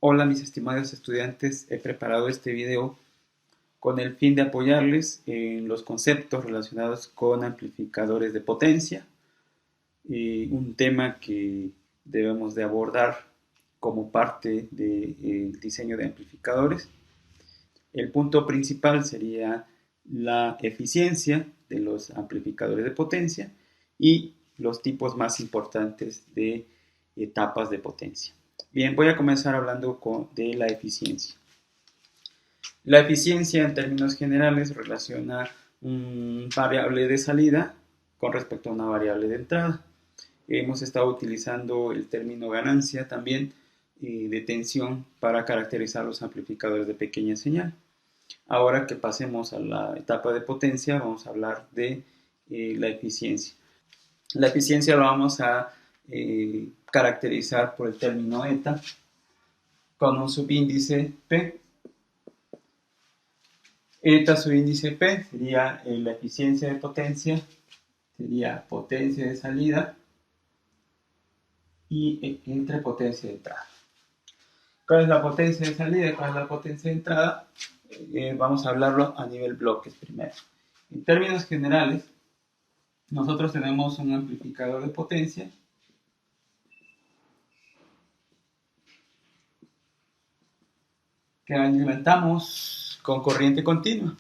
Hola mis estimados estudiantes, he preparado este video con el fin de apoyarles en los conceptos relacionados con amplificadores de potencia, un tema que debemos de abordar como parte del diseño de amplificadores. El punto principal sería la eficiencia de los amplificadores de potencia y los tipos más importantes de etapas de potencia. Bien, voy a comenzar hablando de la eficiencia. La eficiencia en términos generales relaciona una variable de salida con respecto a una variable de entrada. Hemos estado utilizando el término ganancia también de tensión para caracterizar los amplificadores de pequeña señal. Ahora que pasemos a la etapa de potencia, vamos a hablar de la eficiencia. La eficiencia lo vamos a caracterizar por el término eta con un subíndice P. Eta subíndice P sería la eficiencia de potencia, sería potencia de salida y entre potencia de entrada. ¿Cuál es la potencia de salida? ¿Cuál es la potencia de entrada? Vamos a hablarlo a nivel bloques primero. En términos generales, nosotros tenemos un amplificador de potencia que alimentamos con corriente continua.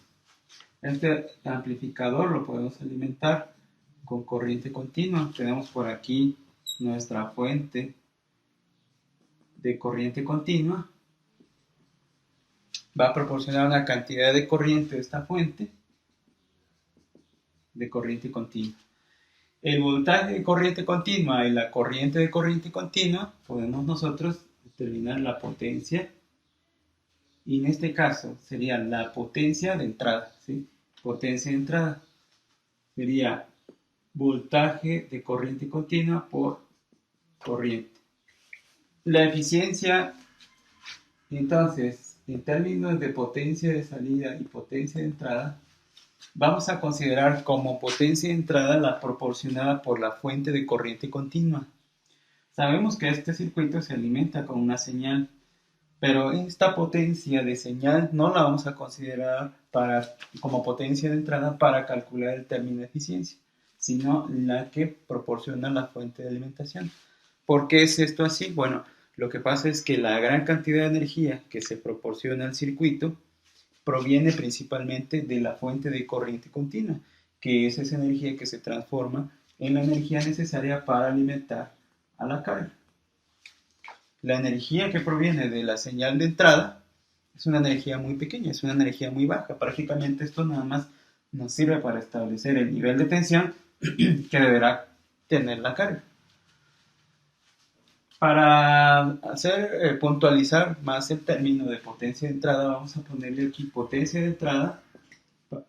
Este amplificador lo podemos alimentar con corriente continua. Tenemos por aquí nuestra fuente de corriente continua. Va a proporcionar una cantidad de corriente de esta fuente de corriente continua. El voltaje de corriente continua y la corriente de corriente continua podemos nosotros determinar la potencia, y en este caso sería la potencia de entrada, ¿sí? Potencia de entrada sería voltaje de corriente continua por corriente. La eficiencia, entonces, en términos de potencia de salida y potencia de entrada, vamos a considerar como potencia de entrada la proporcionada por la fuente de corriente continua. Sabemos que este circuito se alimenta con una señal, pero esta potencia de señal no la vamos a considerar como potencia de entrada para calcular el término de eficiencia, sino la que proporciona la fuente de alimentación. ¿Por qué es esto así? Bueno, lo que pasa es que la gran cantidad de energía que se proporciona al circuito proviene principalmente de la fuente de corriente continua, que es esa energía que se transforma en la energía necesaria para alimentar a la carga. La energía que proviene de la señal de entrada es una energía muy pequeña, es una energía muy baja. Prácticamente esto nada más nos sirve para establecer el nivel de tensión que deberá tener la carga. Para puntualizar más el término de potencia de entrada, vamos a ponerle aquí potencia de entrada,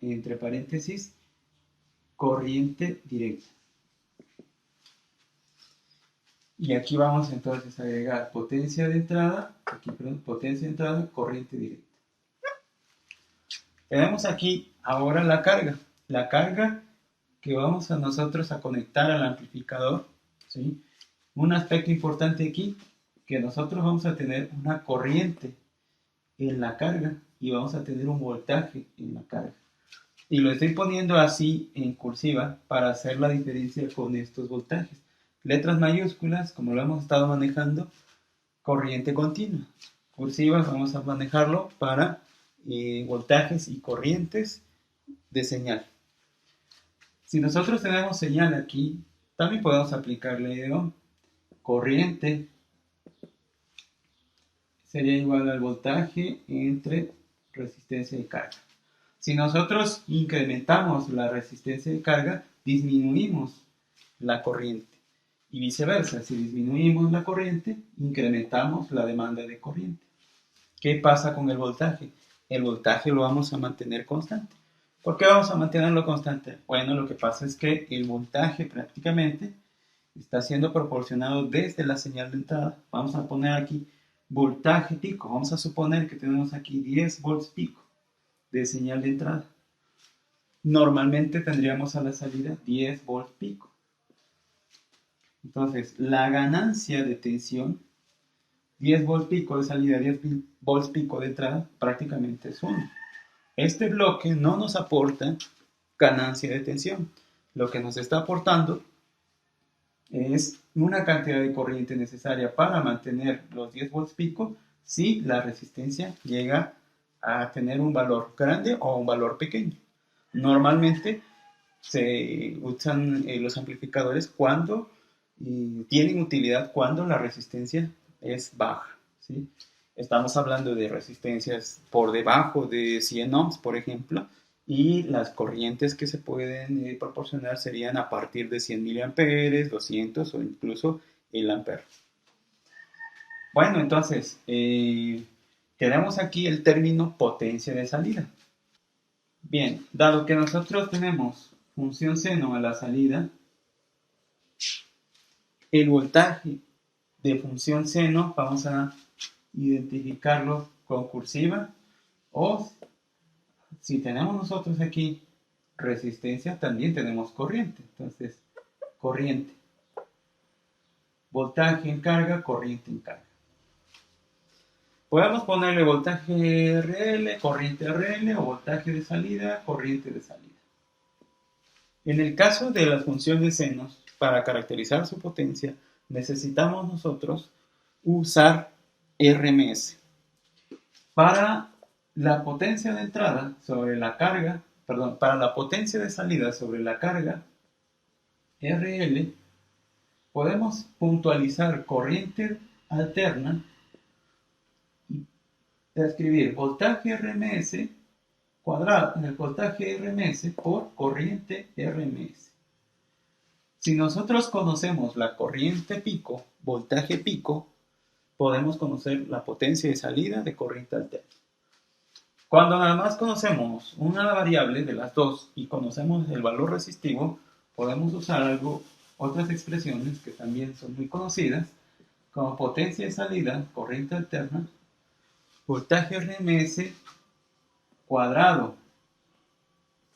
entre paréntesis, corriente directa. Y aquí vamos entonces a agregar potencia de entrada, potencia de entrada, corriente directa. Tenemos aquí ahora la carga que vamos a nosotros a conectar al amplificador, ¿sí? Un aspecto importante aquí, que nosotros vamos a tener una corriente en la carga y vamos a tener un voltaje en la carga. Y lo estoy poniendo así en cursiva para hacer la diferencia con estos voltajes. Letras mayúsculas, como lo hemos estado manejando, corriente continua. Cursivas vamos a manejarlo para voltajes y corrientes de señal. Si nosotros tenemos señal aquí, también podemos aplicarle corriente sería igual al voltaje entre resistencia y carga. Si nosotros incrementamos la resistencia de carga, disminuimos la corriente. Y viceversa, si disminuimos la corriente, incrementamos la demanda de corriente. ¿Qué pasa con el voltaje? El voltaje lo vamos a mantener constante. ¿Por qué vamos a mantenerlo constante? Bueno, lo que pasa es que el voltaje prácticamente está siendo proporcionado desde la señal de entrada. Vamos a poner aquí voltaje pico. Vamos a suponer que tenemos aquí 10 volts pico de señal de entrada. Normalmente tendríamos a la salida 10 volts pico. Entonces, la ganancia de tensión 10 volts pico de salida, 10 volts pico de entrada, prácticamente es 1. Este bloque no nos aporta ganancia de tensión. Lo que nos está aportando es una cantidad de corriente necesaria para mantener los 10 volts pico si la resistencia llega a tener un valor grande o un valor pequeño. Normalmente se usan los amplificadores cuando tienen utilidad cuando la resistencia es baja, ¿sí? Estamos hablando de resistencias por debajo de 100 ohms, por ejemplo, y las corrientes que se pueden proporcionar serían a partir de 100 miliamperes, 200 o incluso el ampere. Bueno, entonces, tenemos aquí el término potencia de salida. Bien, dado que nosotros tenemos función seno a la salida, el voltaje de función seno vamos a identificarlo con cursiva, o si tenemos nosotros aquí resistencia, también tenemos corriente. Entonces, corriente, voltaje en carga, corriente en carga. Podemos ponerle voltaje RL, corriente RL, o voltaje de salida, corriente de salida. En el caso de las funciones senos, para caracterizar su potencia, necesitamos nosotros usar RMS. Para la potencia de entrada sobre la carga, para la potencia de salida sobre la carga, RL, podemos puntualizar corriente alterna y escribir voltaje RMS cuadrado, el voltaje RMS por corriente RMS. Si nosotros conocemos la corriente pico, voltaje pico, podemos conocer la potencia de salida de corriente alterna. Cuando nada más conocemos una variable de las dos y conocemos el valor resistivo, podemos usar otras expresiones que también son muy conocidas, como potencia de salida, corriente alterna, voltaje RMS cuadrado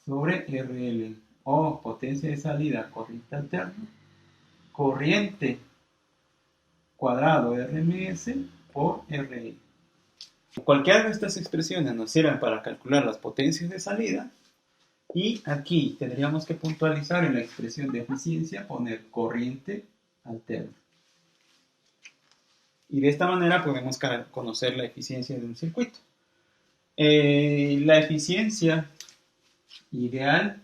sobre RL, o potencia de salida, corriente alterna, corriente cuadrado RMS por RL. Cualquiera de estas expresiones nos sirven para calcular las potencias de salida, y aquí tendríamos que puntualizar en la expresión de eficiencia, poner corriente alterna. Y de esta manera podemos conocer la eficiencia de un circuito. La eficiencia ideal,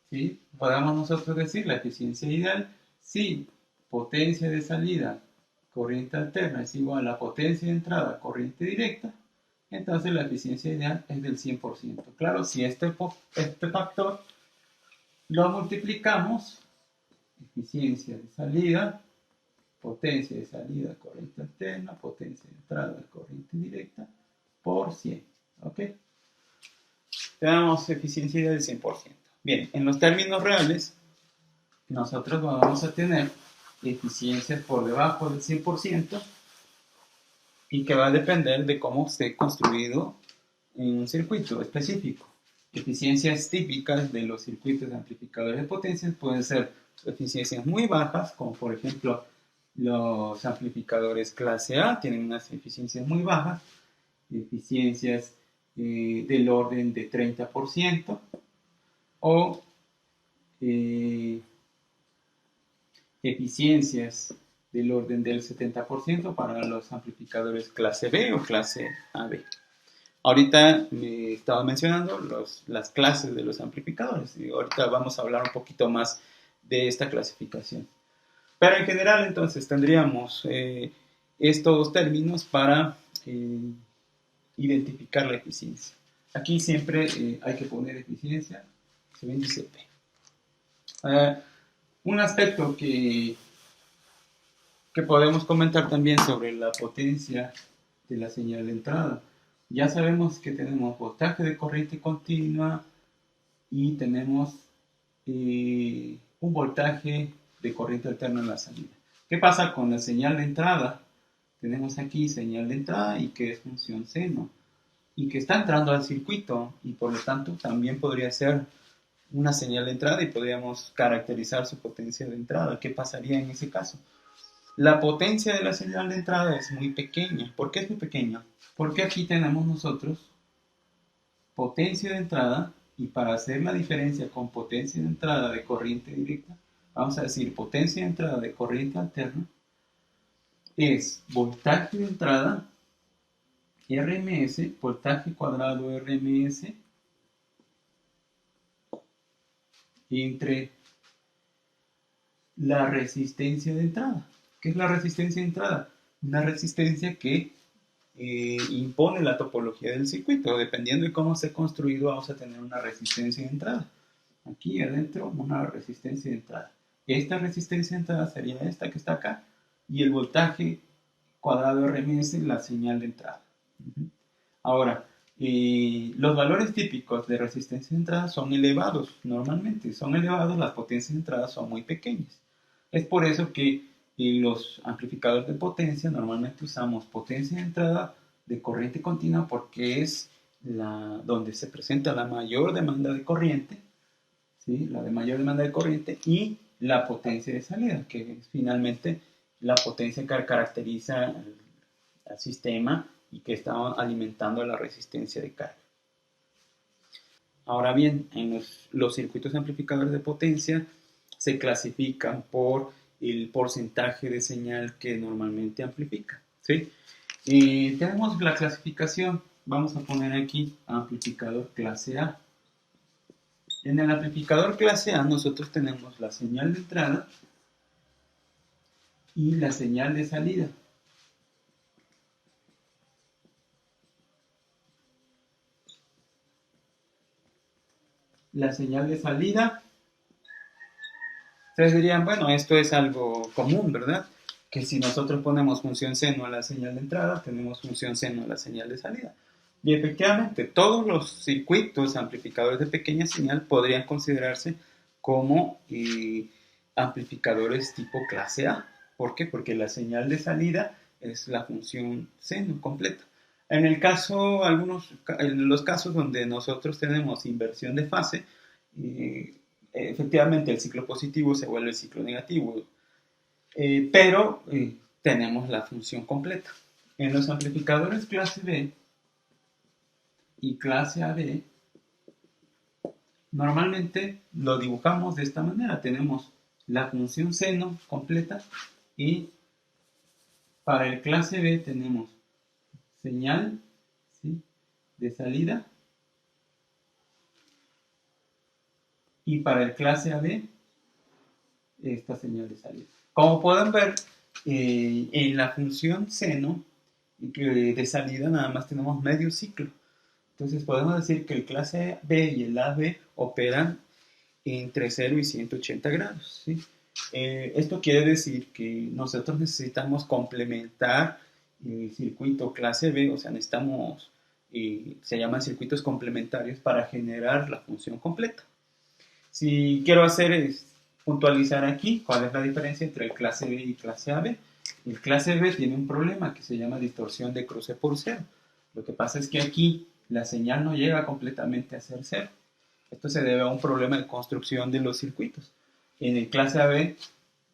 ¿sí? Podemos nosotros decir la eficiencia ideal si potencia de salida, corriente alterna, es igual a potencia de entrada, corriente directa, entonces la eficiencia ideal es del 100%. Claro, si este factor lo multiplicamos, eficiencia de salida, potencia de salida, corriente alterna, potencia de entrada, corriente directa, por 100. ¿Ok? Tenemos eficiencia ideal del 100%. Bien, en los términos reales, nosotros vamos a tener eficiencias por debajo del 100%, y que va a depender de cómo esté construido en un circuito específico. Eficiencias típicas de los circuitos de amplificadores de potencias pueden ser eficiencias muy bajas, como por ejemplo los amplificadores clase A tienen unas eficiencias muy bajas, eficiencias del orden de 30%, o eficiencias del orden del 70% para los amplificadores clase B o clase AB. Ahorita me estaba mencionando las clases de los amplificadores, y ahorita vamos a hablar un poquito más de esta clasificación. Pero en general, entonces, tendríamos estos términos para identificar la eficiencia. Aquí siempre hay que poner eficiencia, se bendice P. Un aspecto que podemos comentar también sobre la potencia de la señal de entrada. Ya sabemos que tenemos voltaje de corriente continua y tenemos un voltaje de corriente alterna en la salida. ¿Qué pasa con la señal de entrada? Tenemos aquí señal de entrada y que es función seno y que está entrando al circuito, y por lo tanto también podría ser una señal de entrada y podríamos caracterizar su potencia de entrada. ¿Qué pasaría en ese caso? La potencia de la señal de entrada es muy pequeña. ¿Por qué es muy pequeña? Porque aquí tenemos nosotros potencia de entrada, y para hacer la diferencia con potencia de entrada de corriente directa, vamos a decir potencia de entrada de corriente alterna es voltaje de entrada RMS, voltaje cuadrado RMS, entre la resistencia de entrada. ¿Qué es la resistencia de entrada? Una resistencia que impone la topología del circuito. Dependiendo de cómo esté construido, vamos a tener una resistencia de entrada. Aquí adentro, una resistencia de entrada. Esta resistencia de entrada sería esta que está acá, y el voltaje cuadrado RMS, la señal de entrada. Ahora, los valores típicos de resistencia de entrada son elevados, normalmente son elevados, las potencias de entrada son muy pequeñas. Es por eso que los amplificadores de potencia normalmente usamos potencia de entrada de corriente continua, porque es donde se presenta la mayor demanda de corriente, ¿sí? La de mayor demanda de corriente, y la potencia de salida, que es finalmente la potencia que caracteriza al sistema y que está alimentando la resistencia de carga. Ahora bien, en los circuitos amplificadores de potencia se clasifican por el porcentaje de señal que normalmente amplifica, ¿sí? Y tenemos la clasificación, vamos a poner aquí amplificador clase A. En el amplificador clase A nosotros tenemos la señal de entrada y la señal de salida. La señal de salida, ustedes dirían, bueno, esto es algo común, ¿verdad? Que si nosotros ponemos función seno a la señal de entrada, tenemos función seno a la señal de salida. Y efectivamente, todos los circuitos amplificadores de pequeña señal podrían considerarse como amplificadores tipo clase A. ¿Por qué? Porque la señal de salida es la función seno completa. En los casos donde nosotros tenemos inversión de fase, efectivamente el ciclo positivo se vuelve ciclo negativo, pero tenemos la función completa. En los amplificadores clase B y clase AB, normalmente lo dibujamos de esta manera. Tenemos la función seno completa, y para el clase B tenemos señal, ¿sí?, de salida, y para el clase AB esta señal de salida. Como pueden ver, en la función seno de salida nada más tenemos medio ciclo. Entonces podemos decir que el clase B y el AB operan entre 0 y 180 grados, ¿sí? Esto quiere decir que nosotros necesitamos complementar el circuito clase B, o sea, necesitamos, se llaman circuitos complementarios para generar la función completa. Si quiero hacer es puntualizar aquí cuál es la diferencia entre el clase B y clase AB. El clase B tiene un problema que se llama distorsión de cruce por cero. Lo que pasa es que aquí la señal no llega completamente a ser cero. Esto se debe a un problema de construcción de los circuitos. En el clase AB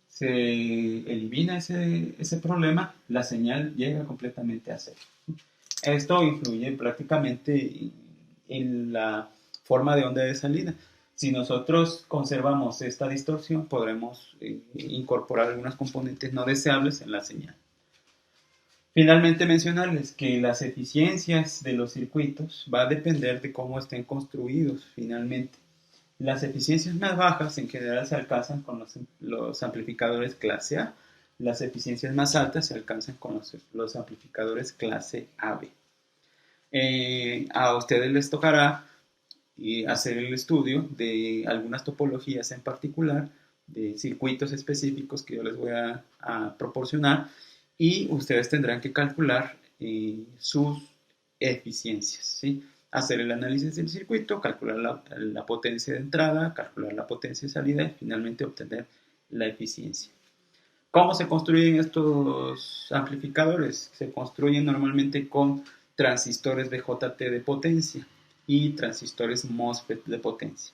se elimina ese problema, la señal llega completamente a cero. Esto influye prácticamente en la forma de onda de salida. Si nosotros conservamos esta distorsión, podremos incorporar algunos componentes no deseables en la señal. Finalmente, mencionarles que las eficiencias de los circuitos va a depender de cómo estén construidos finalmente. Las eficiencias más bajas en general se alcanzan con los amplificadores clase A. Las eficiencias más altas se alcanzan con los amplificadores clase AB. A ustedes les tocará hacer el estudio de algunas topologías en particular, de circuitos específicos que yo les voy a proporcionar, y ustedes tendrán que calcular sus eficiencias, ¿sí? Hacer el análisis del circuito, calcular la potencia de entrada, calcular la potencia de salida y finalmente obtener la eficiencia. ¿Cómo se construyen estos amplificadores? Se construyen normalmente con transistores BJT de potencia y transistores MOSFET de potencia.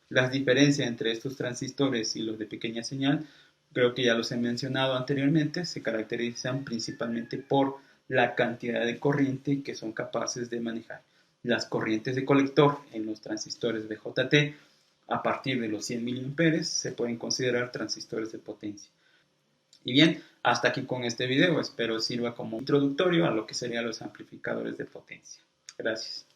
Las diferencias entre estos transistores y los de pequeña señal creo que ya los he mencionado anteriormente, se caracterizan principalmente por la cantidad de corriente que son capaces de manejar. Las corrientes de colector en los transistores BJT a partir de los 100 miliamperes se pueden considerar transistores de potencia. Y bien, hasta aquí con este video, espero sirva como introductorio a lo que serían los amplificadores de potencia. Gracias.